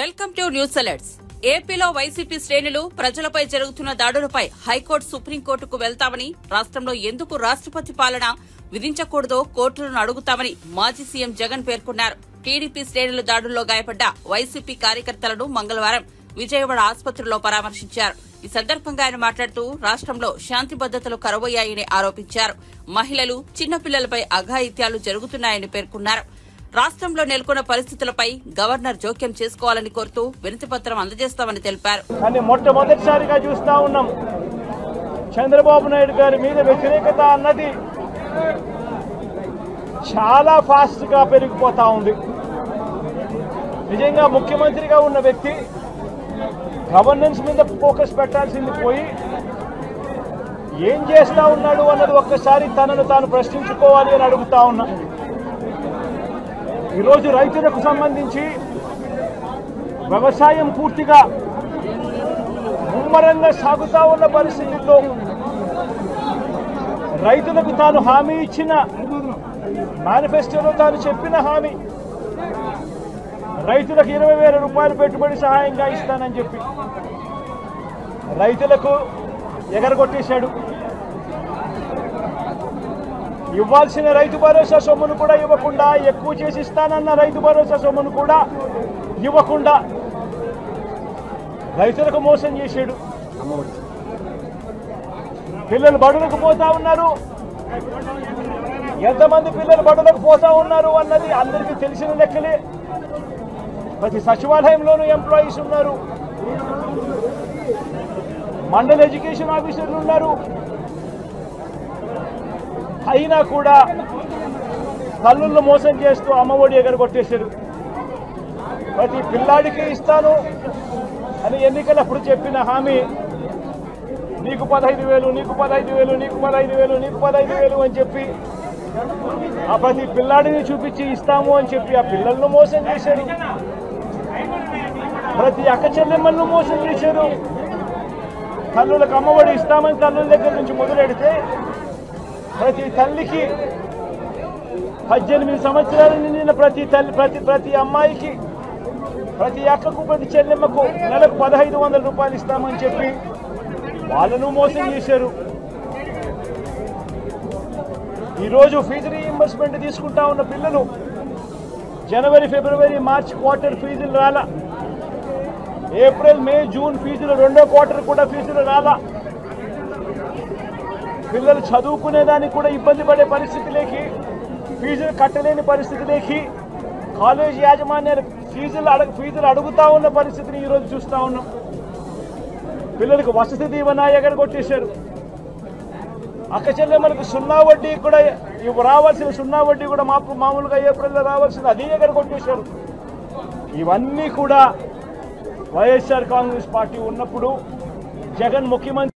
Welcome to news alerts. ఏపీలో YCP శ్రేణులు ప్రజలపై జరుగుతున్న దాడులపై హైకోర్టు సుప్రీంకోర్టుకు వెళ్తామని, రాష్ట్రంలో ఎందుకు రాష్ట్రపతి పాలన విధించకూడదో కోర్టులను అడుగుతామని మాజీ సీఎం జగన్ పేర్కొన్నారు. టీడీపీ శ్రేణుల దాడుల్లో గాయపడ్డ వైసీపీ కార్యకర్తలను మంగళవారం విజయవాడ ఆసుపత్రిలో పరామర్శించారు. ఈ సందర్భంగా ఆయన మాట్లాడుతూ రాష్ట్రంలో శాంతి భద్రతలు కరువయ్యాయని ఆరోపించారు. మహిళలు, చిన్నపిల్లలపై అఘాయిత్యాలు జరుగుతున్నాయని పేర్కొన్నారు. రాష్ట్రంలో నెలకొన్న పరిస్థితులపై గవర్నర్ జోక్యం చేసుకోవాలని కోరుతూ వినతిపత్రం అందజేస్తామని తెలిపారు. కానీ మొట్టమొదటిసారిగా చూస్తా ఉన్నాం, చంద్రబాబు నాయుడు గారి మీద వ్యతిరేకత అన్నది చాలా ఫాస్ట్ గా పెరిగిపోతా ఉంది. నిజంగా ముఖ్యమంత్రిగా ఉన్న వ్యక్తి గవర్నెన్స్ మీద ఫోకస్ పెట్టాల్సింది పోయి ఏం చేస్తా ఉన్నాడు అన్నది ఒక్కసారి తనను తాను ప్రశ్నించుకోవాలి అని అడుగుతా ఉన్నా. ఈరోజు రైతులకు సంబంధించి వ్యవసాయం పూర్తిగా ముమ్మరంగా సాగుతా ఉన్న పరిస్థితుల్లో రైతులకు తాను హామీ ఇచ్చిన మేనిఫెస్టోలో తాను చెప్పిన హామీ, రైతులకు 20,000 రూపాయలు పెట్టుబడి సహాయంగా ఇస్తానని చెప్పి రైతులకు ఎగరగొట్టేశాడు. ఇవ్వాల్సిన రైతు భరోసా సొమ్మును కూడా ఇవ్వకుండా, ఎక్కువ చేసి ఇస్తానన్న రైతు భరోసా సొమ్మును కూడా ఇవ్వకుండా రైతులకు మోసం చేశాడు. పిల్లలు బడులకు పోతా ఉన్నారు. ఎంతమంది పిల్లలు బడులకు పోతా ఉన్నారు అన్నది అందరికీ తెలిసిన లెక్కలే. ప్రతి సచివాలయంలోనూ ఎంప్లాయీస్ ఉన్నారు, మండల ఎడ్యుకేషన్ ఆఫీసర్లు ఉన్నారు. అయినా కూడా తల్లులను మోసం చేస్తూ అమ్మఒడి ఎగరగొట్టేశారు. ప్రతి పిల్లాడికి ఇస్తాను అని ఎన్నికలప్పుడు చెప్పిన హామీ, నీకు 15,000, నీకు 15,000, నీకు 15,000, నీకు 15,000 అని చెప్పి ఆ ప్రతి పిల్లాడిని చూపించి ఇస్తాము అని చెప్పి ఆ పిల్లలను మోసం చేశారు. ప్రతి అక్క చెల్లెమ్మలను మోసం చేశారు. తల్లులకు అమ్మఒడి ఇస్తామని తల్లుల దగ్గర నుంచి మొదలెడితే ప్రతి తల్లికి 18 సంవత్సరాలు నిండిన ప్రతి అమ్మాయికి, ప్రతి అక్కకు, ప్రతి చెల్లెమ్మకు నెలకు 1,500 రూపాయలు ఇస్తామని చెప్పి వాళ్ళను మోసం చేశారు. ఈరోజు ఫీజు రీయింబర్స్మెంట్ తీసుకుంటా ఉన్న పిల్లలు జనవరి, ఫిబ్రవరి, మార్చి క్వార్టర్ ఫీజులు రాలా. ఏప్రిల్, మే, జూన్ ఫీజులు, రెండో క్వార్టర్ కూడా ఫీజులు రాలా. పిల్లలు చదువుకునేదానికి కూడా ఇబ్బంది పడే పరిస్థితిలోకి, ఫీజులు కట్టలేని పరిస్థితిలోకి, కాలేజ్ యాజమాన్యాలు ఫీజులు అడుగుతా ఉన్న పరిస్థితిని ఈరోజు చూస్తూ ఉన్నాం. పిల్లలకు వసతి దీవెన ఎగరగొట్టేశారు. అక్క చెల్లెమ్మలకు సున్నా వడ్డీ కూడా రావాల్సిన సున్నా వడ్డీ కూడా మామూలుగా ఏప్రిల్లో రావాల్సింది, అది ఎగరగొట్టేశారు. ఇవన్నీ కూడా వైఎస్ఆర్ కాంగ్రెస్ పార్టీ ఉన్నప్పుడు జగన్ ముఖ్యమంత్రి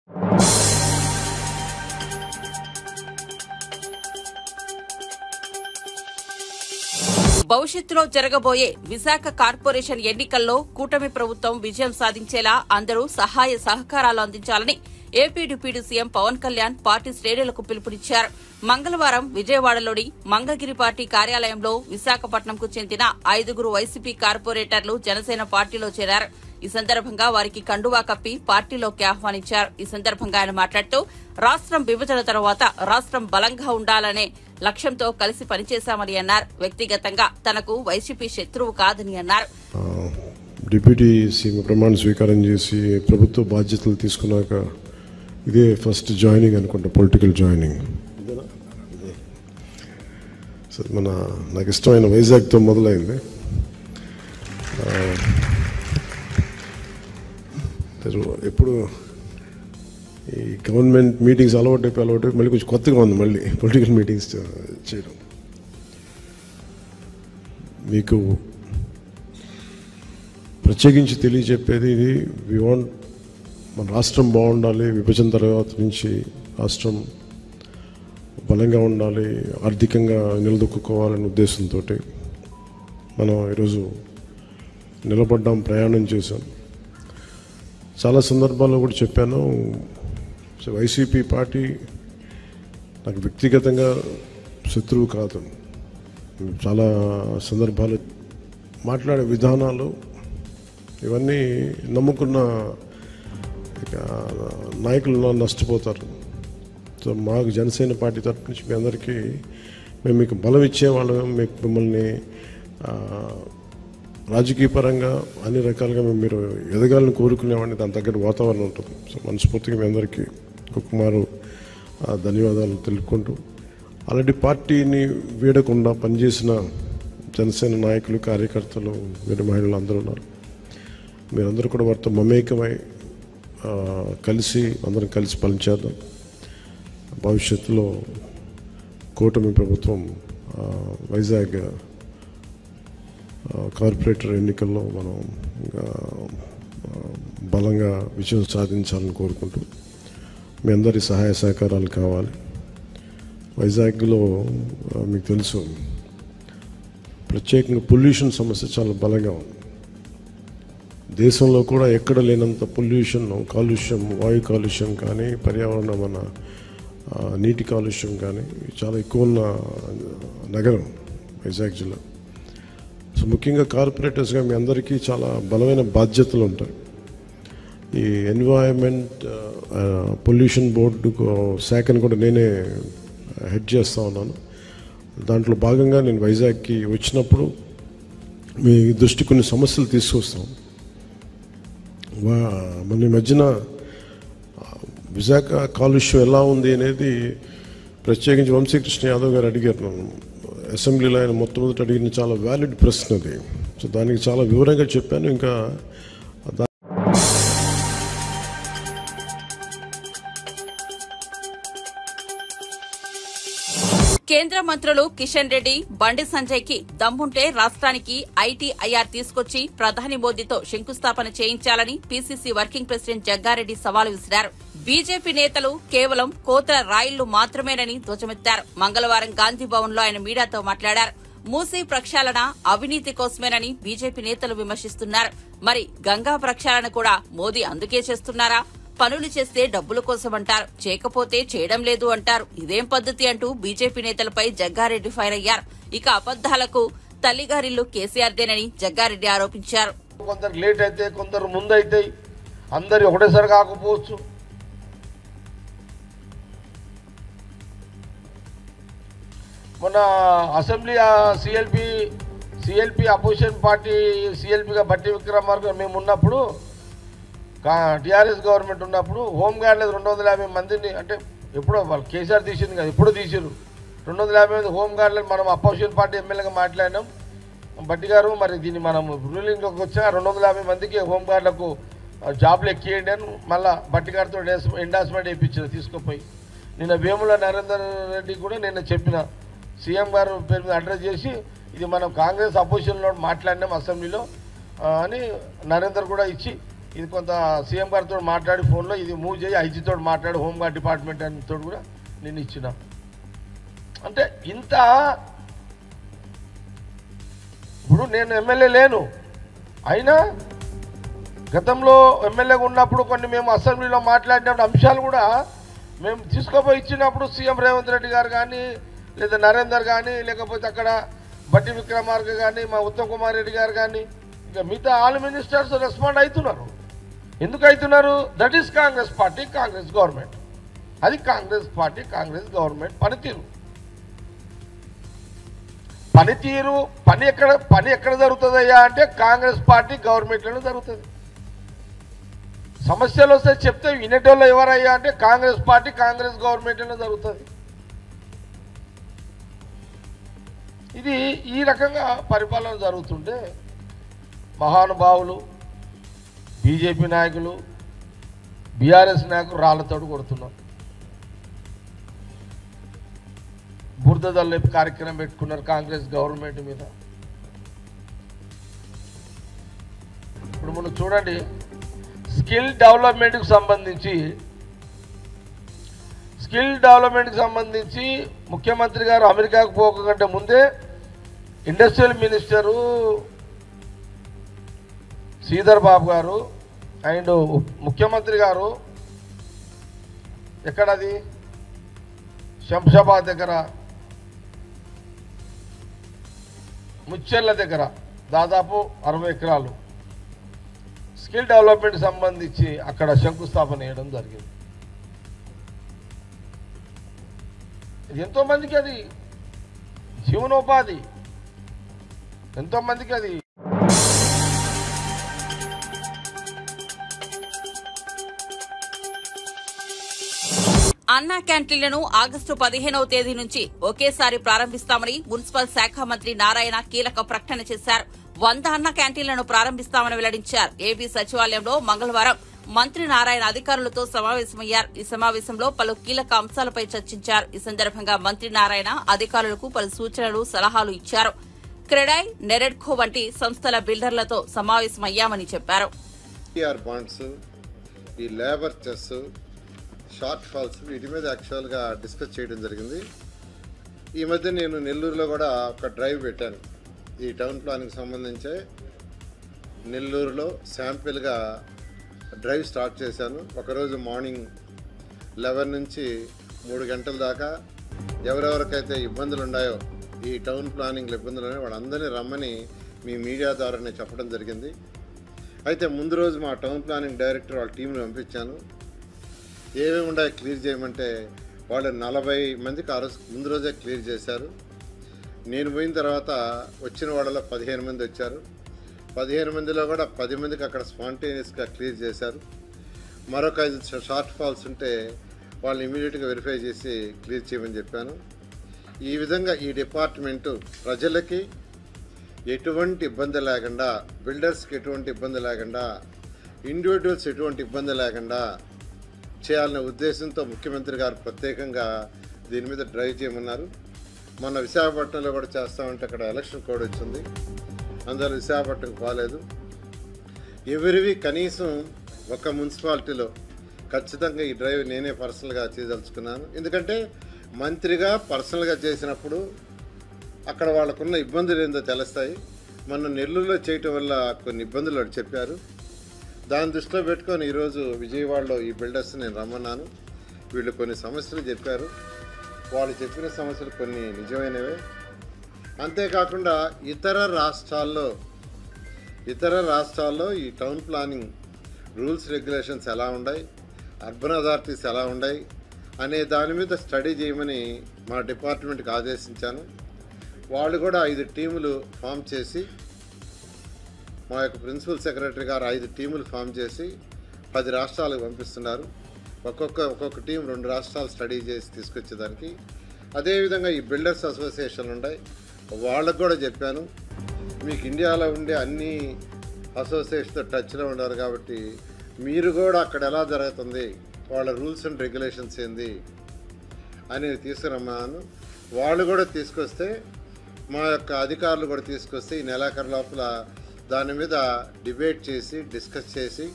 భవిష్యత్తులో జరగబోయే విశాఖ కార్పొరేషన్ ఎన్నికల్లో కూటమి ప్రభుత్వం విజయం సాధించేలా అందరూ సహాయ సహకారాలు అందించాలని AP deputy CM Pawan Kalyan party శ్రేణులకు పిలుపునిచ్చారు. మంగళవారం విజయవాడలోని మంగళగిరి పార్టీ కార్యాలయంలో విశాఖపట్నంకు చెందిన 5 వైసీపీ కార్పొరేటర్లు జనసేన పార్టీలో చేరారు. ఈ సందర్భంగా వారికి కండువా కప్పి పార్టీలోకి ఆహ్వానించారు. ఈ సందర్భంగా ఆయన మాట్లాడుతూ రాష్ట్రం విభజన తర్వాత రాష్ట్రం బలంగా ఉండాలనే లక్ష్యంతో కలిసి పనిచేశామని అన్నారు. వ్యక్తిగతంగా తనకు వైసీపీ శత్రువు కాదని అన్నారు. డిప్యూటీ సీఎం ప్రమాణ స్వీకారం చేసి ప్రభుత్వ బాధ్యతలు తీసుకున్నాక ఇదే ఫస్ట్ జాయినింగ్ అనుకుంటా, పొలిటికల్ జాయినింగ్. నాకు ఇష్టమైన వైజాగ్తో మొదలైంది. ఎప్పుడు ఈ గవర్నమెంట్ మీటింగ్స్ అలవాటు మళ్ళీ కొంచెం కొత్తగా ఉంది మళ్ళీ పొలిటికల్ మీటింగ్స్ చేయడం. మీకు ప్రత్యేకించి తెలియజెప్పేది ఇది, మన రాష్ట్రం బాగుండాలి, విభజన తర్వాత నుంచి రాష్ట్రం బలంగా ఉండాలి, ఆర్థికంగా నిలదొక్కుకోవాలనే ఉద్దేశంతో మనం ఈరోజు నిలబడ్డాం, ప్రయాణం చేశాం. చాలా సందర్భాల్లో కూడా చెప్పాను, వైసీపీ పార్టీ నాకు వ్యక్తిగతంగా శత్రువు కాదు. చాలా సందర్భాలు మాట్లాడే విధానాలు ఇవన్నీ నమ్ముకున్న నాయకులు నష్టపోతారు. సో మాకు జనసేన పార్టీ తరఫు నుంచి మీ అందరికీ మేము మీకు బలం ఇచ్చేవాళ్ళం, మిమ్మల్ని రాజకీయ పరంగా అన్ని రకాలుగా మీరు ఎదగాలని కోరుకునేవాడిని. దాని తగ్గట్టు వాతావరణం ఉంటుంది. సో మనస్ఫూర్తిగా మీ అందరికీ ఒక్కమారు ధన్యవాదాలు తెలుపుకుంటూ, ఆల్రెడీ పార్టీని వీడకుండా పనిచేసిన జనసేన నాయకులు, కార్యకర్తలు, వీరి మహిళలు అందరూ ఉన్నారు. మీరందరూ కూడా వారితో మమేకమై అందరం కలిసి పనిచేద్దాం. భవిష్యత్తులో కూటమి ప్రభుత్వం వైజాగ్ కార్పొరేటర్ ఎన్నికల్లో మనం బలంగా విజయం సాధించాలని కోరుకుంటూ, మీ అందరి సహాయ సహకారాలు కావాలి. వైజాగ్లో మీకు తెలుసు ప్రత్యేకంగా పొల్యూషన్ సమస్య చాలా బలంగా ఉంది. దేశంలో కూడా ఎక్కడ లేనంత పొల్యూషన్, కాలుష్యం, వాయు కాలుష్యం కానీ, పర్యావరణ మన నీటి కాలుష్యం కానీ చాలా ఎక్కువ ఉన్న నగరం వైజాగ్ జిల్లా. సో ముఖ్యంగా కార్పొరేటర్స్గా మీ అందరికీ చాలా బలమైన బాధ్యతలు ఉంటాయి. ఈ ఎన్వైరన్మెంట్ పొల్యూషన్ బోర్డు శాఖను కూడా నేనే హెడ్ చేస్తూ ఉన్నాను. దాంట్లో భాగంగా నేను వైజాగ్కి వచ్చినప్పుడు మీ దృష్టి కొన్ని సమస్యలు తీసుకొస్తాం. మన ఈ మధ్యన విశాఖ కాలుష్యం ఎలా ఉంది అనేది ప్రత్యేకించి వంశీకృష్ణ యాదవ్ గారు అడిగారు నన్ను అసెంబ్లీలో. ఆయన మొట్టమొదటి అడిగిన చాలా వ్యాలిడ్ ప్రశ్న అది. సో దానికి చాలా వివరంగా చెప్పాను. ఇంకా కేంద్ర మంత్రులు కిషన్ రెడ్డి, బండి సంజయ్ కి దమ్ముంటే రాష్ట్రానికి ఐటీఐఆర్ తీసుకొచ్చి ప్రధాని మోదీతో శంకుస్థాపన చేయించాలని పీసీసీ వర్కింగ్ ప్రెసిడెంట్ జగ్గారెడ్డి సవాలు విసిరారు. బీజేపీ నేతలు కేవలం కోతల రాయిళ్లు మాత్రమేనని ధ్వజమెత్తారు. మంగళవారం గాంధీ భవన్ లో ఆయన మీడియాతో మాట్లాడారు. మూసీ ప్రక్షాళన అవినీతి కోసమేనని బీజేపీ నేతలు విమర్శిస్తున్నారు. మరి గంగా ప్రక్షాళన కూడా మోదీ అందుకే చేస్తున్నారా? పనులు చేస్తే డబ్బుల కోసం అంటారు, చేయకపోతే చేయడం లేదు అంటారు. ఇదేం పద్ధతి అంటూ బీజేపీ నేతలపై జగ్గారెడ్డి ఫైర్ అయ్యారు. ఇక అబద్దాలకు తల్లిగారిల్లు కేసీఆర్దేనని జగ్గారెడ్డి ఆరోపించారు. కొందరు లేట్ అయితే, కొందరు ముందు అయితే, అందరు ఒకటేసారి కాకపోవచ్చు. మొన్న అసెంబ్లీ సిఎల్పి అపోజిషన్ పార్టీ సిఎల్పిగా బట్టి విక్రమార్క మేము ఉన్నప్పుడు, టీఆర్ఎస్ గవర్నమెంట్ ఉన్నప్పుడు హోంగార్డులు 250 మందిని, అంటే ఎప్పుడో వాళ్ళు కేసీఆర్ తీసింది కదా, ఎప్పుడో తీసిరు 250 మంది హోంగార్డులను మనం అపోజిషన్ పార్టీ ఎమ్మెల్యేగా మాట్లాడినాం. బట్టి గారు మరి దీన్ని మనం రూలింగ్లోకి వచ్చా 250 మందికి హోంగార్డులకు జాబ్లు ఎక్కియండి అని మళ్ళీ బట్టి గారితో ఎండార్స్మెంట్ వేయించారు తీసుకుపోయి. నిన్న వేముల నరేందర్ రెడ్డి కూడా నేను చెప్పిన సీఎం గారు పేరు మీద అడ్రస్ చేసి, ఇది మనం కాంగ్రెస్ అపోజిషన్లో మాట్లాడినాం అసెంబ్లీలో అని నరేందర్ కూడా ఇచ్చి, ఇది కొంత సీఎం గారితో మాట్లాడి ఫోన్లో ఇది మూవ్ చేయి, ఐజీతో మాట్లాడి హోంగార్డ్ డిపార్ట్మెంట్ అనితో కూడా నేను ఇచ్చిన. అంటే ఇంత ఇప్పుడు నేను ఎమ్మెల్యే లేను, అయినా గతంలో ఎమ్మెల్యేగా ఉన్నప్పుడు కొన్ని మేము అసెంబ్లీలో మాట్లాడినప్పుడు అంశాలు కూడా మేము తీసుకుపోయి ఇచ్చినప్పుడు సీఎం రేవంత్ రెడ్డి గారు కానీ, లేదా నరేందర్ కానీ, లేకపోతే అక్కడ బట్టి విక్రమార్క కానీ, మా ఉత్తమ్ కుమార్ రెడ్డి గారు కానీ, ఇంకా మిగతా ఆల్ మినిస్టర్స్ రెస్పాండ్ అవుతున్నారు. ఎందుకు అవుతున్నారు? That is Congress party, Congress government. అది కాంగ్రెస్ పార్టీ, కాంగ్రెస్ గవర్నమెంట్ పనితీరు. పని ఎక్కడ జరుగుతుందయ్యా అంటే కాంగ్రెస్ పార్టీ గవర్నమెంట్లోనే జరుగుతుంది. సమస్యలు వస్తే చెప్తే వినేటోళ్ళు ఎవరయ్యా అంటే కాంగ్రెస్ పార్టీ, కాంగ్రెస్ గవర్నమెంట్లోనే జరుగుతుంది. ఇది ఈ రకంగా పరిపాలన జరుగుతుంటే మహానుభావులు, బీజేపీ నాయకులు, బీఆర్ఎస్ నాయకులు రాళ్లతోడు కొడుతున్నారు. బురదల్లో కార్యక్రమం పెట్టుకున్నారు కాంగ్రెస్ గవర్నమెంట్ మీద. ఇప్పుడు మనం చూడండి, స్కిల్ డెవలప్మెంట్కి సంబంధించి ముఖ్యమంత్రి గారు అమెరికాకు పోకంటే ముందే ఇండస్ట్రియల్ మినిస్టరు శ్రీధర్ బాబు గారు అండ్ ముఖ్యమంత్రి గారు ఎక్కడది శంషాబాద్ దగ్గర, ముచ్చెర్ల దగ్గర దాదాపు 60 ఎకరాలు స్కిల్ డెవలప్మెంట్ సంబంధించి అక్కడ శంకుస్థాపన చేయడం జరిగింది. ఇది ఎంతోమందికి అది జీవనోపాధి, ఎంతోమందికి అది అన్నా క్యాంటీన్లను ఆగస్టు 15వ తేదీ నుంచి ఒకేసారి ప్రారంభిస్తామని మున్సిపల్ శాఖ మంత్రి నారాయణ కీలక ప్రకటన చేశారు. 100 అన్నా క్యాంటీన్లను ప్రారంభిస్తామని వెల్లడించారు. ఏపీ సచివాలయంలో మంగళవారం మంత్రి నారాయణ అధికారులతో సమావేశమయ్యారు. ఈ సమావేశంలో పలు కీలక అంశాలపై చర్చించారు. ఈ సందర్భంగా మంత్రి నారాయణ అధికారులకు పలు సూచనలు, సలహాలు ఇచ్చారు. క్రెడాయ్, నెరెడ్కో వంటి సంస్థల బిల్డర్లతో సమావేశమయ్యామని చెప్పారు. షార్ట్ ఫాల్స్ వీటి మీద యాక్చువల్గా డిస్కస్ చేయడం జరిగింది. ఈ మధ్య నేను నెల్లూరులో కూడా ఒక డ్రైవ్ పెట్టాను. ఈ టౌన్ ప్లానింగ్ సంబంధించే నెల్లూరులో శాంపిల్గా డ్రైవ్ స్టార్ట్ చేశాను. ఒకరోజు మార్నింగ్ 11 నుంచి 3 గంటల దాకా ఎవరెవరికైతే ఇబ్బందులు ఉన్నాయో, ఈ టౌన్ ప్లానింగ్లో ఇబ్బందులు ఉన్నాయో వాళ్ళందరినీ రమ్మని మీ మీడియా ద్వారానే చెప్పడం జరిగింది. అయితే ముందు రోజు మా టౌన్ ప్లానింగ్ డైరెక్టర్ వాళ్ళ టీంని పంపించాను. ఏమేమి ఉన్నాయో క్లియర్ చేయమంటే వాళ్ళు 40 మందికి ఆ రోజు ముందు రోజే క్లియర్ చేశారు. నేను పోయిన తర్వాత వచ్చిన వాళ్ళలో 15 మంది వచ్చారు. 15 మందిలో కూడా 10 మందికి అక్కడ స్పాంటేనియస్గా క్లియర్ చేశారు. మరొక 5 షార్ట్ ఫాల్స్ ఉంటే వాళ్ళు ఇమీడియట్గా వెరిఫై చేసి క్లియర్ చేయమని చెప్పాను. ఈ విధంగా ఈ డిపార్ట్మెంటు ప్రజలకి ఎటువంటి ఇబ్బంది లేకుండా, బిల్డర్స్కి ఎటువంటి ఇబ్బంది లేకుండా, ఇండివిజువల్స్ ఎటువంటి ఇబ్బంది లేకుండా చేయాలనే ఉద్దేశంతో ముఖ్యమంత్రి గారు ప్రత్యేకంగా దీని మీద డ్రైవ్ చేయమన్నారు. మొన్న విశాఖపట్నంలో కూడా చేస్తామంటే అక్కడ ఎలక్షన్ కోడ్ వచ్చింది, అందువల్ల విశాఖపట్నంకి పోలేదు. ఎవరివి కనీసం ఒక మున్సిపాలిటీలో ఖచ్చితంగా ఈ డ్రైవ్ నేనే పర్సనల్గా చేయదలుచుకున్నాను. ఎందుకంటే మంత్రిగా పర్సనల్గా చేసినప్పుడు అక్కడ వాళ్ళకున్న ఇబ్బందులు ఏందో తెలుస్తాయి. మొన్న నెల్లూరులో చేయటం వల్ల కొన్ని ఇబ్బందులు వాడు చెప్పారు. దాన్ని దృష్టిలో పెట్టుకొని ఈరోజు విజయవాడలో ఈ బిల్డర్స్ నేను రమ్మన్నాను. వీళ్ళు కొన్ని సమస్యలు చెప్పారు. వాళ్ళు చెప్పిన సమస్యలు కొన్ని నిజమైనవే. అంతేకాకుండా ఇతర రాష్ట్రాల్లో ఈ టౌన్ ప్లానింగ్ రూల్స్ రెగ్యులేషన్స్ ఎలా ఉన్నాయి, అర్బన్ అథారిటీస్ ఎలా ఉన్నాయి అనే దాని మీద స్టడీ చేయమని మా డిపార్ట్మెంట్కి ఆదేశించాను. వాళ్ళు కూడా 5 టీములు ఫామ్ చేసి, మా యొక్క ప్రిన్సిపల్ సెక్రటరీ గారు 5 టీములు ఫామ్ చేసి 10 రాష్ట్రాలకు పంపిస్తున్నారు. ఒక్కొక్క టీం 2 రాష్ట్రాలు స్టడీ చేసి తీసుకొచ్చేదానికి. అదేవిధంగా ఈ బిల్డర్స్ అసోసియేషన్లు ఉన్నాయి, వాళ్ళకు కూడా చెప్పాను, మీకు ఇండియాలో ఉండే అన్ని అసోసియేషన్తో టచ్లో ఉన్నారు కాబట్టి మీరు కూడా అక్కడ ఎలా జరుగుతుంది, వాళ్ళ రూల్స్ అండ్ రెగ్యులేషన్స్ ఏంది అనేది తీసుకురమ్మన్నాను. వాళ్ళు కూడా తీసుకొస్తే, మా యొక్క అధికారులు కూడా తీసుకొస్తే ఈ నెలాఖరు లోపల దాని మీద డిబేట్ చేసి డిస్కస్ చేసి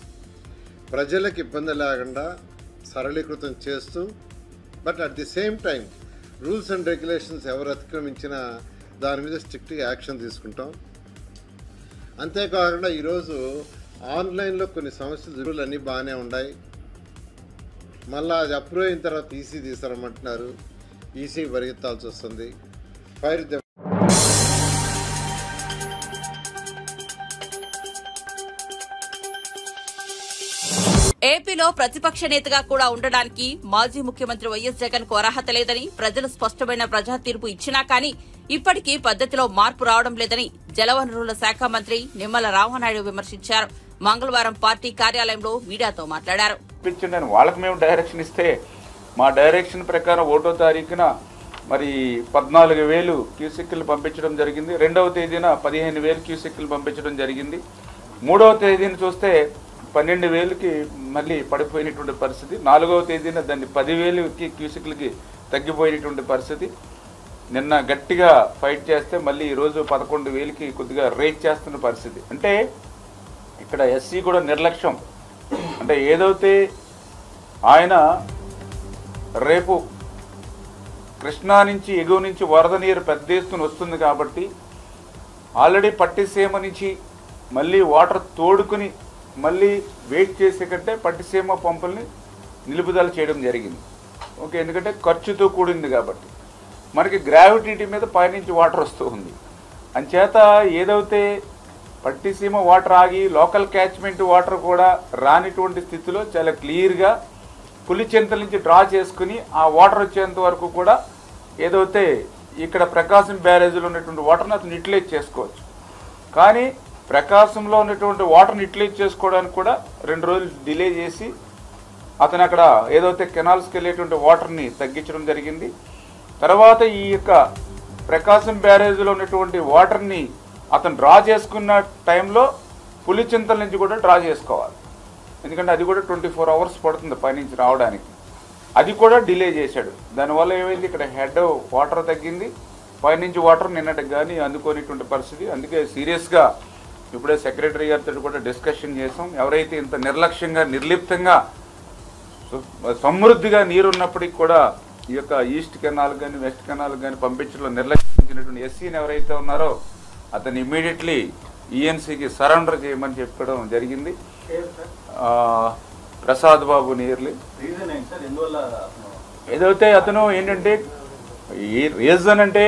ప్రజలకు ఇబ్బంది లేకుండా సరళీకృతం చేస్తూ, but at the same time rules and regulations ఎవరు అతిక్రమించినా దాని మీద స్ట్రిక్ట్గా యాక్షన్ తీసుకుంటాం. అంతేకాకుండా ఈరోజు ఆన్లైన్లో కొన్ని సమస్యలు అన్నీ బాగానే ఉన్నాయి. మళ్ళీ అది అప్రూవ్ అయిన తర్వాత ఈసీ తీసారమంటున్నారు. ఈసీ పరిగెత్తాల్సి వస్తుంది. ఏపీలో ప్రతిపక్ష నేతగా కూడా ఉండడానికి మాజీ ముఖ్యమంత్రి వైఎస్ జగన్ కు అర్హత లేదని ప్రజలు స్పష్టమైన ప్రజా తీర్పు ఇచ్చినా కానీ ఇప్పటికీ పద్దతిలో మార్పు రావడం లేదని జలవనరుల శాఖ మంత్రి నిమ్మల రామనాయుడు విమర్శించారు. మంగళవారం పార్టీ కార్యాలయంలో మీడియాతో మాట్లాడారు. వాళ్ళకి మేము డైరెక్షన్ ఇస్తే మా డైరెక్షన్ ప్రకారం 1వ తారీఖున మరి 14,000 క్యూసెక్కులు పంపించడం జరిగింది. 2వ తేదీన 15,000 క్యూసెక్కులు పంపించడం జరిగింది. 3వ తేదీన చూస్తే 12,000కి మళ్ళీ పడిపోయినటువంటి పరిస్థితి. 4వ తేదీన దాన్ని 10,000 క్యూసెక్లకి తగ్గిపోయినటువంటి పరిస్థితి. నిన్న గట్టిగా ఫైట్ చేస్తే మళ్ళీ ఈరోజు 11,000కి కొద్దిగా రేట్ చేస్తున్న పరిస్థితి. అంటే ఇక్కడ ఎస్సీ కూడా నిర్లక్ష్యం. అంటే ఏదైతే ఆయన రేపు కృష్ణా నుంచి ఎగువ నుంచి వరద నీరు పెద్ద ఎత్తున వస్తుంది కాబట్టి ఆల్రెడీ పట్టిసీమ నుంచి మళ్ళీ వాటర్ తోడుకుని మళ్ళీ వెయిట్ చేసే కంటే పట్టిసీమ పంపుల్ని నిలుపుదల చేయడం జరిగింది. ఓకే, ఎందుకంటే ఖర్చుతో కూడింది కాబట్టి మనకి గ్రావిటీ మీద పైనుంచి వాటర్ వస్తూ ఉంది. అంచేత ఏదైతే పట్టిసీమ వాటర్ ఆగి లోకల్ క్యాచ్మెంట్ వాటర్ కూడా రానిటువంటి స్థితిలో చాలా క్లియర్గా పులిచింతల నుంచి డ్రా చేసుకుని ఆ వాటర్ వచ్చేంత వరకు కూడా ఏదైతే ఇక్కడ ప్రకాశం బ్యారేజ్లో ఉన్నటువంటి వాటర్ని అతను యూటిలైజ్ చేసుకోవచ్చు. కానీ ప్రకాశంలో ఉన్నటువంటి వాటర్ని యూటిలైజ్ చేసుకోవడానికి కూడా 2 రోజులు డిలే చేసి అతను అక్కడ ఏదైతే కెనాల్స్కి వెళ్ళేటువంటి వాటర్ని తగ్గించడం జరిగింది. తర్వాత ఈ యొక్క ప్రకాశం బ్యారేజ్లో ఉన్నటువంటి వాటర్ని అతను డ్రా చేసుకున్న టైంలో పులిచింతల నుంచి కూడా డ్రా చేసుకోవాలి. ఎందుకంటే అది కూడా 24 అవర్స్ పడుతుంది పైనుంచి రావడానికి. అది కూడా డిలే చేశాడు. దానివల్ల ఏమైంది, ఇక్కడ హెడ్ వాటర్ తగ్గింది, పైనుంచి వాటర్ నిన్నటికి కానీ అందుకోనిటువంటి పరిస్థితి. అందుకే సీరియస్గా ఇప్పుడే సెక్రటరీ గారితో కూడా డిస్కషన్ చేసాం. ఎవరైతే ఇంత నిర్లక్ష్యంగా నిర్లిప్తంగా సమృద్ధిగా నీరున్నప్పటికీ కూడా ఈ యొక్క ఈస్ట్ కెనాల్ కానీ వెస్ట్ కెనాల్ కానీ పంపించడంలో నిర్లక్ష్యించినటువంటి ఎస్సీని ఎవరైతే ఉన్నారో అతను ఇమ్మీడియట్లీ ఈఎన్సీకి సరెండర్ చేయమని చెప్పడం జరిగింది. ప్రసాద్ బాబు నియర్లీ ఏదైతే అతను ఏంటంటే ఈ రీజన్ అంటే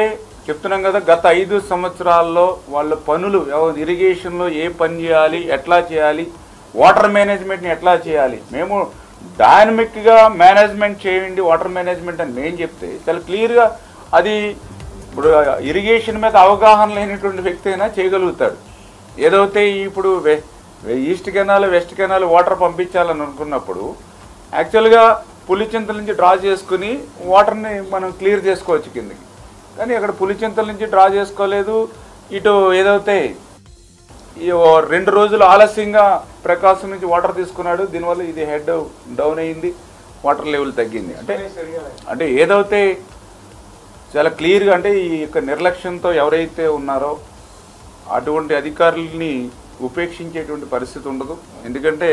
చెప్తున్నాం కదా, గత 5 సంవత్సరాల్లో వాళ్ళ పనులు ఇరిగేషన్లో ఏ పని చేయాలి, ఎట్లా చేయాలి, వాటర్ మేనేజ్మెంట్ని ఎట్లా చేయాలి, మేము డైనమిక్గా మేనేజ్మెంట్ చేయండి వాటర్ మేనేజ్మెంట్ అని నేను చెప్తే చాలా క్లియర్గా అది ఇప్పుడు ఇరిగేషన్ మీద అవగాహన లేనటువంటి వ్యక్తి అయినా చేయగలుగుతాడు. ఏదైతే ఇప్పుడు east canal west canal water పంపించాలని అనుకున్నప్పుడు యాక్చువల్గా పులిచింతల నుంచి డ్రా చేసుకుని వాటర్ని మనం క్లియర్ చేసుకోవచ్చు కిందకి. కానీ అక్కడ పులిచింతల నుంచి డ్రా చేసుకోలేదు. ఇటు ఏదైతే ఈ 2 రోజులు ఆలస్యంగా ప్రకాశం నుంచి వాటర్ తీసుకున్నాడు. దీనివల్ల ఇది హెడ్ డౌన్ అయింది, వాటర్ లెవెల్ తగ్గింది. అంటే ఏదైతే చాలా క్లియర్గా అంటే ఈ యొక్క నిర్లక్ష్యంతో ఎవరైతే ఉన్నారో అటువంటి అధికారులని ఉపేక్షించేటువంటి పరిస్థితి ఉండదు. ఎందుకంటే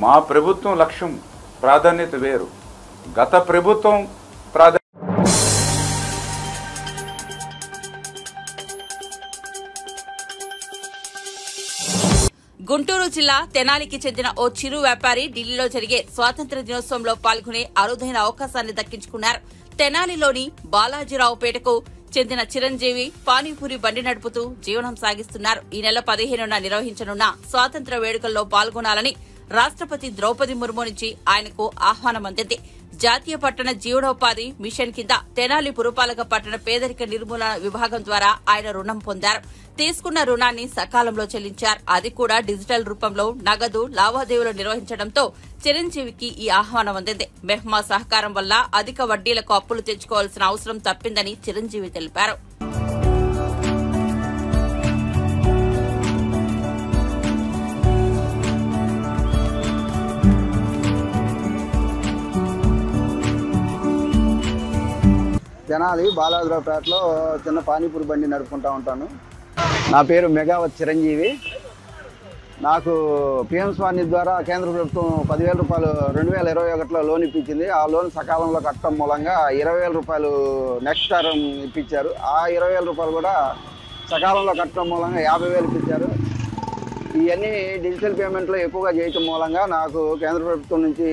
మా ప్రభుత్వం లక్ష్యం ప్రాధాన్యత వేరు, గత ప్రభుత్వం గుంటూరు జిల్లా తెనాలికి చెందిన ఓ చిరు వ్యాపారి ఢిల్లీలో జరిగే స్వాతంత్ర్య దినోత్సవంలో పాల్గొనే అరుదైన అవకాశాన్ని దక్కించుకున్నారు. తెనాలిలోని బాలాజీరావుపేటకు చెందిన చిరంజీవి పానీపూరి బండి నడుపుతూ జీవనం సాగిస్తున్నారు. ఈ నెల 15న నిర్వహించనున్న స్వాతంత్ర్య వేడుకల్లో పాల్గొనాలని రాష్ట్రపతి ద్రౌపది ముర్ము నుంచి ఆయనకు ఆహ్వానం అందింది. జాతీయ పట్టణ జీవనోపాధి మిషన్ కింద తెనాలి పురపాలక పట్టణ పేదరిక నిర్మూలన విభాగం ద్వారా ఆయన రుణం పొందారు. తీసుకున్న రుణాన్ని సకాలంలో చెల్లించారు. అది కూడా డిజిటల్ రూపంలో నగదు లావాదేవీలు నిర్వహించడంతో చిరంజీవికి ఈ ఆహ్వానం అందింది. మెహ్మా సహకారం వల్ల అధిక వడ్డీలకు అప్పులు తెచ్చుకోవాల్సిన అవసరం తప్పిందని చిరంజీవి తెలిపారు. తెనాలి బాలాజీరావుపేటలో చిన్న పానీపూరి బండి నడుపుకుంటూ ఉంటాను. నా పేరు మెగావత్ చిరంజీవి. నాకు పిఎం స్వామి ద్వారా కేంద్ర ప్రభుత్వం 10,000 రూపాయలు 2021లో లోన్ ఇప్పించింది. ఆ లోన్ సకాలంలో కట్టడం మూలంగా 20,000 రూపాయలు నెక్స్ట్ టర్మ్ ఇప్పించారు. ఆ 20,000 రూపాయలు కూడా సకాలంలో కట్టడం మూలంగా 50,000 ఇప్పించారు. ఇవన్నీ డిజిటల్ పేమెంట్లో ఎక్కువగా చేయటం మూలంగా నాకు కేంద్ర ప్రభుత్వం నుంచి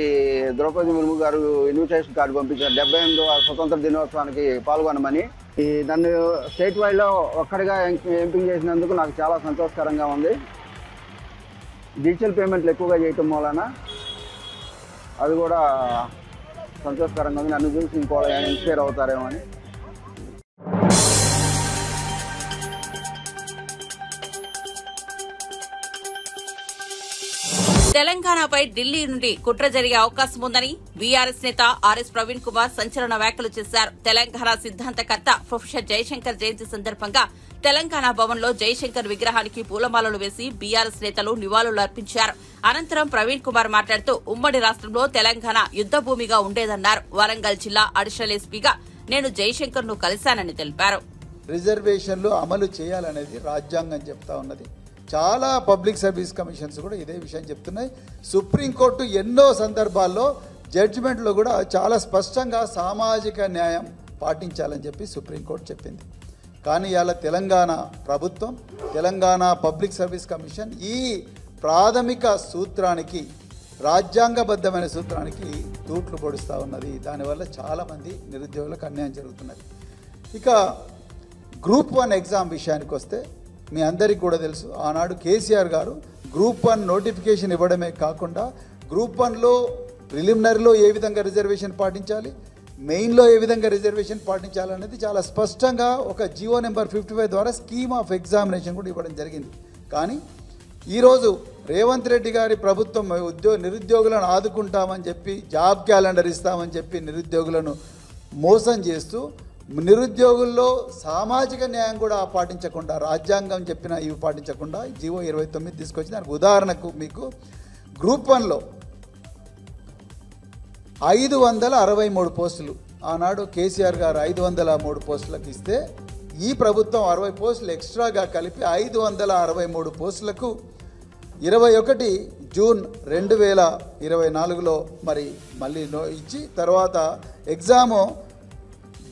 ద్రౌపది ముర్ము గారు ఇన్విటేషన్ కార్డు పంపించారు 78వ స్వతంత్ర దినోత్సవానికి పాల్గొనమని. నన్ను స్టేట్ వైడ్లో ఒక్కడిగా ఎంపిక చేసినందుకు నాకు చాలా సంతోషకరంగా ఉంది. డిజిటల్ పేమెంట్లు ఎక్కువగా చేయటం మూలన అది కూడా సంతోషకరంగా ఉంది. నన్ను చూసి ఇంకో ఇన్స్పైర్ అవుతారేమో అని. తెలంగాణపై ఢిల్లీ నుండి కుట్ర జరిగే అవకాశం ఉందని బీఆర్ఎస్ నేత ఆర్ఎస్ ప్రవీణ్ కుమార్ సంచలన వ్యాఖ్యలు చేశారు. తెలంగాణ సిద్ధాంతకర్త ప్రొఫెసర్ జయశంకర్ జయంతి సందర్భంగా తెలంగాణ భవన్లో జయశంకర్ విగ్రహానికి పూలమాలలు వేసి బీఆర్ఎస్ నేతలు నివాళులు అర్పించారు. అనంతరం ప్రవీణ్ కుమార్ మాట్లాడుతూ ఉమ్మడి రాష్ట్రంలో తెలంగాణ యుద్ద భూమిగా ఉండేదన్నారు. వరంగల్ జిల్లా అడిషనల్ ఎస్పీగా నేను జయశంకర్ ను కలిశానని తెలిపారు. రిజర్వేషన్లు అమలు చేయాలనేది రాజ్యాంగం చెప్తా ఉన్నది. చాలా పబ్లిక్ సర్వీస్ కమిషన్స్ కూడా ఇదే విషయం చెప్తున్నాయి. సుప్రీంకోర్టు ఎన్నో సందర్భాల్లో జడ్జిమెంట్లో కూడా చాలా స్పష్టంగా సామాజిక న్యాయం పాటించాలని చెప్పి సుప్రీంకోర్టు చెప్పింది. కానీ ఇవాళ తెలంగాణ ప్రభుత్వం, తెలంగాణ పబ్లిక్ సర్వీస్ కమిషన్ ఈ ప్రాథమిక సూత్రానికి, రాజ్యాంగబద్ధమైన సూత్రానికి తూట్లు పొడుస్తూ ఉన్నది. దానివల్ల చాలామంది నిరుద్యోగులకు అన్యాయం జరుగుతున్నది. ఇక గ్రూప్ 1 ఎగ్జామ్ విషయానికి వస్తే మీ అందరికీ కూడా తెలుసు, ఆనాడు కేసీఆర్ గారు గ్రూప్ 1 నోటిఫికేషన్ ఇవ్వడమే కాకుండా గ్రూప్ 1లో ప్రిలిమినరీలో ఏ విధంగా రిజర్వేషన్ పాటించాలి, మెయిన్లో ఏ విధంగా రిజర్వేషన్ పాటించాలనేది చాలా స్పష్టంగా ఒక జియో నెంబర్ 55 ద్వారా స్కీమ్ ఆఫ్ ఎగ్జామినేషన్ కూడా ఇవ్వడం జరిగింది. కానీ ఈరోజు రేవంత్ రెడ్డి గారి ప్రభుత్వం నిరుద్యోగులను ఆదుకుంటామని చెప్పి జాబ్ క్యాలెండర్ ఇస్తామని చెప్పి నిరుద్యోగులను మోసం చేస్తూ నిరుద్యోగుల్లో సామాజిక న్యాయం కూడా పాటించకుండా, రాజ్యాంగం చెప్పిన ఇవి పాటించకుండా జియో 29 తీసుకొచ్చి, దానికి ఉదాహరణకు మీకు గ్రూప్ 1లో 563 పోస్టులు ఆనాడు కేసీఆర్ గారు 503 పోస్టులకు ఇస్తే ఈ ప్రభుత్వం 60 పోస్టులు ఎక్స్ట్రాగా కలిపి 563 పోస్టులకు 21 జూన్ 2024లో మరి మళ్ళీ ఇచ్చి తర్వాత ఎగ్జాము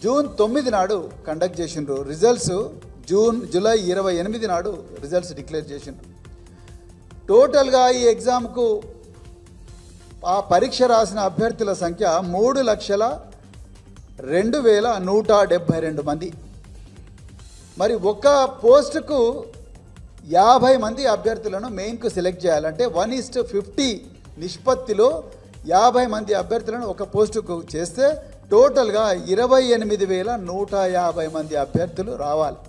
జూన్ 9 నాడు కండక్ట్ చేసిండ్రు. రిజల్ట్స్ జూలై 28 నాడు రిజల్ట్స్ డిక్లేర్ చేసిండ్రు. టోటల్గా ఈ ఎగ్జామ్కు ఆ పరీక్ష రాసిన అభ్యర్థుల సంఖ్య 3,02,172 మంది. మరి ఒక్క పోస్టుకు 50 మంది అభ్యర్థులను మెయిన్కు సెలెక్ట్ చేయాలంటే 1:50 నిష్పత్తిలో 50 మంది అభ్యర్థులను ఒక పోస్టుకు చేస్తే టోటల్గా 28,150 మంది అభ్యర్థులు రావాలి.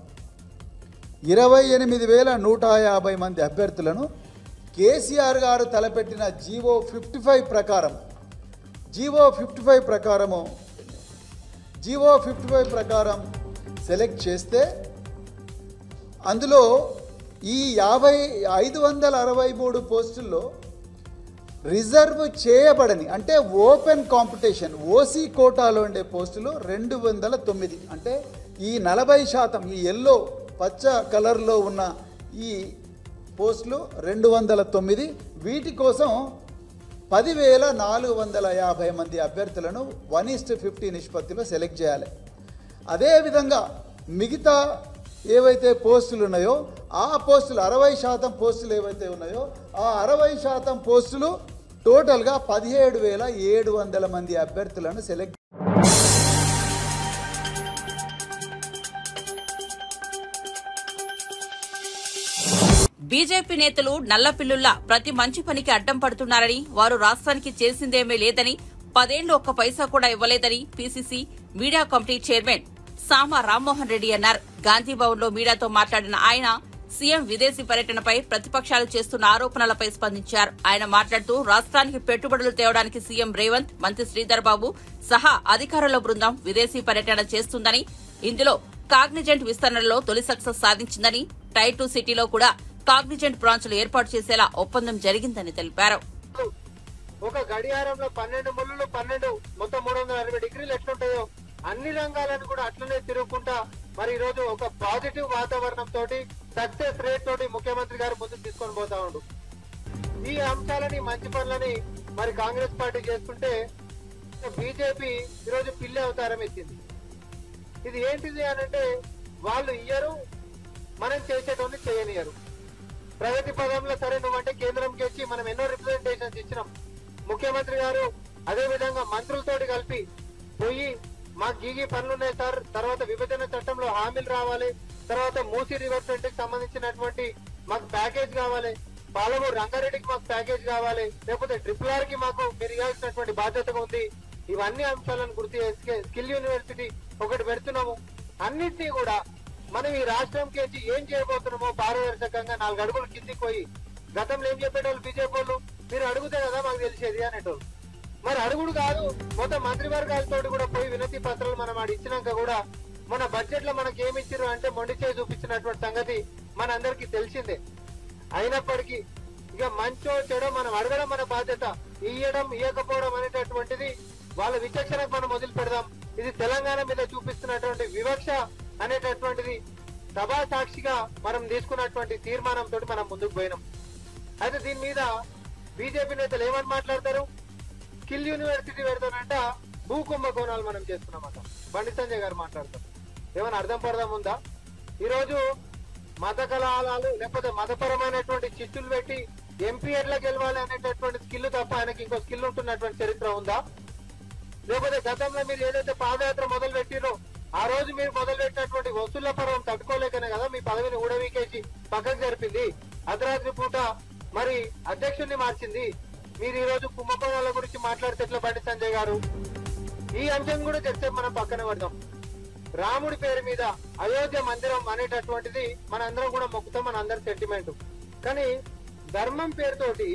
28,150 మంది అభ్యర్థులను కేసీఆర్ గారు తలపెట్టిన జియో 55 ప్రకారం సెలెక్ట్ చేస్తే అందులో ఈ 563 పోస్టుల్లో రిజర్వ్ చేయబడని అంటే ఓపెన్ కాంపిటీషన్ ఓసీ కోటాలో ఉండే పోస్టులు 209. అంటే ఈ 40%, ఈ ఎల్లో పచ్చ కలర్లో ఉన్న ఈ పోస్టులు 209. వీటి కోసం 10,450 మంది అభ్యర్థులను 1:50 నిష్పత్తిలో సెలెక్ట్ చేయాలి. అదేవిధంగా మిగతా ఏవైతే పోస్టులు ఉన్నాయో ఆ పోస్టులు 60% పోస్టులు ఏవైతే ఉన్నాయో ఆ 60% పోస్టులు టోటల్గా 17,700 మంది అభ్యర్థులను సెలెక్ట్. బీజేపీ నేతలు నల్లపిల్లుల్లా ప్రతి మంచి పనికి అడ్డం పడుతున్నారని, వారు రాష్ట్రానికి చేసిందేమీ లేదని, 10 ఏళ్లు ఒక్క పైసా కూడా ఇవ్వలేదని పీసీసీ మీడియా కమిటీ చైర్మన్ సామా రామ్మోహన్ రెడ్డి అన్నారు. గాంధీభవన్లో మీడియాతో మాట్లాడిన ఆయన సీఎం విదేశీ పర్యటనపై ప్రతిపక్షాలు చేస్తున్న ఆరోపణలపై స్పందించారు. ఆయన మాట్లాడుతూ రాష్ట్రానికి పెట్టుబడులు తేవడానికి సీఎం రేవంత్, మంత్రి శ్రీధర్ బాబు సహా అధికారుల బృందం విదేశీ పర్యటన చేస్తుందని, ఇందులో కాగ్నిజెంట్ విస్తరణలో తొలి సక్సెస్ సాధించిందని, టైర్ 2 సిటీలో కూడా కాగ్నిజెంట్ బ్రాంచ్లు ఏర్పాటు చేసేలా ఒప్పందం జరిగిందని తెలిపారు. ఒక గడియారంలో 12 ముళ్ళు 12 మొత్తం 360 డిగ్రీలు ఎట్లుంటాయో అన్ని రంగాలను కూడా అట్లనే తిరుగుకుంటా మరి ఈ రోజు ఒక పాజిటివ్ వాతావరణం తోటి సక్సెస్ రేట్ తోటి ముఖ్యమంత్రి గారు ముందుకు తీసుకొని పోతా ఉండు. ఈ అంశాలని మంచి పనులని మరి కాంగ్రెస్ పార్టీ చేసుకుంటే బీజేపీ ఈరోజు పిల్లి అవతారం ఎత్తింది. ఇది ఏంటిది అనంటే వాళ్ళు ఇయ్యరు, మనం చేసేటోని చేయనియరు. ప్రగతి పదంలో సరే నువ్వంటే కేంద్రంకి వచ్చి మనం ఎన్నో రిప్రజెంటేషన్స్ ఇచ్చినాం. ముఖ్యమంత్రి గారు అదే విధంగా మంత్రులతోటి కలిపి పోయి మాకు గీగి పనులున్నాయి సార్, తర్వాత విభజన చట్టంలో హామీలు రావాలి, తర్వాత మూసీ రివర్ ఫ్రంట్ కి సంబంధించినటువంటి మాకు ప్యాకేజ్ కావాలి, పాలమూరు రంగారెడ్డికి మాకు ప్యాకేజ్ కావాలి, లేకపోతే RRR కి మాకు మీరు ఇవ్వాల్సినటువంటి బాధ్యత ఉంది. ఇవన్నీ అంశాలను గుర్తు చేసి స్కిల్ యూనివర్సిటీ ఒకటి పెడుతున్నాము. అన్నింటినీ కూడా మనం ఈ రాష్ట్రంకి వచ్చి ఏం చేయబోతున్నామో పారదర్శకంగా 4 అడుగులు కిందికి పోయి, గతంలో ఏం చెప్పేటోళ్ళు బీజేపీ వాళ్ళు, మీరు అడుగుతే కదా మాకు తెలిసేది అనేటోళ్ళు. మరి అడుగుడు కాదు, మొత్తం మంత్రివర్గాలతో కూడా పోయి వినతి పత్రాలు మనం ఆడ ఇచ్చినాక కూడా మన బడ్జెట్ లో మనకి ఏమి ఇచ్చారు అంటే మొండి చేయి చూపించినటువంటి సంగతి మన అందరికీ తెలిసిందే. అయినప్పటికీ ఇక మంచో చెడో మనం అడగడం మన బాధ్యత, ఇయ్యడం ఇయ్యకపోవడం అనేటటువంటిది వాళ్ళ విచక్షణకు మనం వదిలి పెడదాం. ఇది తెలంగాణ మీద చూపిస్తున్నటువంటి వివక్ష అనేటటువంటిది సభా సాక్షిగా మనం తీసుకున్నటువంటి తీర్మానంతో మనం ముందుకు పోయినాం. అయితే దీని మీద బీజేపీ నేతలు ఏమని మాట్లాడతారు, స్కిల్ యూనివర్సిటీ పెడతానంట భూ కుంభకోణాలు మనం చేస్తున్నామంట. బండి సంజయ్ గారు మాట్లాడతారు. ఏమైనా అర్థం పడదాం ఉందా? ఈరోజు మత కళాలు లేకపోతే మతపరమైనటువంటి చిచ్చులు పెట్టి ఎంపీ ఎట్లా గెలవాలి అనేటటువంటి స్కిల్ తప్ప ఆయనకి ఇంకో స్కిల్ ఉంటున్నటువంటి చరిత్ర ఉందా? లేకపోతే గతంలో మీరు ఏదైతే పాదయాత్ర మొదలు పెట్టిరో ఆ రోజు మీరు మొదలుపెట్టినటువంటి వసూళ్ల పర్వం తట్టుకోలేకనే కదా మీ పదవిని ఊడవీకేసి పక్కకు జరిపింది. అర్ధరాత్రి పూట మరి అధ్యక్షుడిని మార్చింది. మీరు ఈ రోజు కుంభకోణాల గురించి మాట్లాడితే ఎట్లా బండి సంజయ్ గారు? ఈ అంశం కూడా చర్చ మనం పక్కన పడదాం. రాముడి పేరు మీద అయోధ్య మందిరం అనేటటువంటిది మనందరం కూడా మొక్కుతాం, మన అందరి సెంటిమెంట్. కానీ ధర్మం పేరుతోటి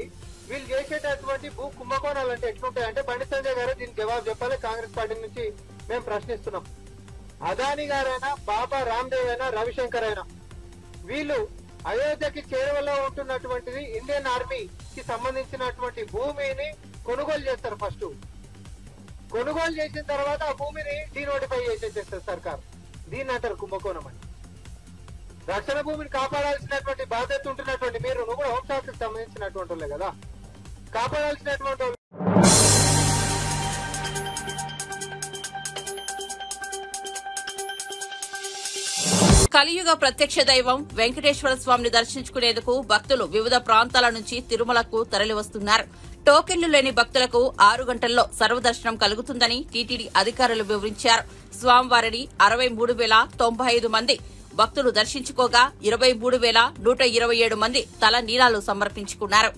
వీళ్ళు చేసేటటువంటి భూ కుంభకోణాలు అంటే ఎట్లుంటాయంటే బండి సంజయ్ గారు దీనికి జవాబు చెప్పాలి. కాంగ్రెస్ పార్టీ నుంచి మేము ప్రశ్నిస్తున్నాం. అదాని గారైనా, బాబా రామ్దేవ్ అయినా, రవిశంకర్ అయినా వీళ్ళు అయోధ్యకి చేరువలో ఉంటున్నటువంటిది ఇండియన్ ఆర్మీకి సంబంధించినటువంటి భూమిని కొనుగోలు చేస్తారు. ఫస్ట్ కొనుగోలు చేసిన తర్వాత ఆ భూమిని డీనోటిఫై చేసేస్తారు సర్కార్. దీన్ని అంటారు కుంభకోణం అని. రక్షణ భూమిని కాపాడాల్సినటువంటి బాధ్యత ఉంటున్నటువంటి మీరు, నువ్వు కూడా హోంశాఖకు సంబంధించినటువంటి వాళ్ళే కదా, కాపాడాల్సినటువంటి వాళ్ళు. కలియుగ ప్రత్యక్ష దైవం వెంకటేశ్వర స్వామిని దర్శించుకునేందుకు భక్తులు వివిధ ప్రాంతాల నుంచి తిరుమలకు తరలివస్తున్నారు. టోకెన్లు లేని భక్తులకు 6 గంటల్లో సర్వదర్శనం కలుగుతుందని టీటీడీ అధికారులు వివరించారు. స్వామివారిని 63,095 మంది భక్తులు దర్శించుకోగా 23,127 మంది తల నీలాలు సమర్పించుకున్నారు.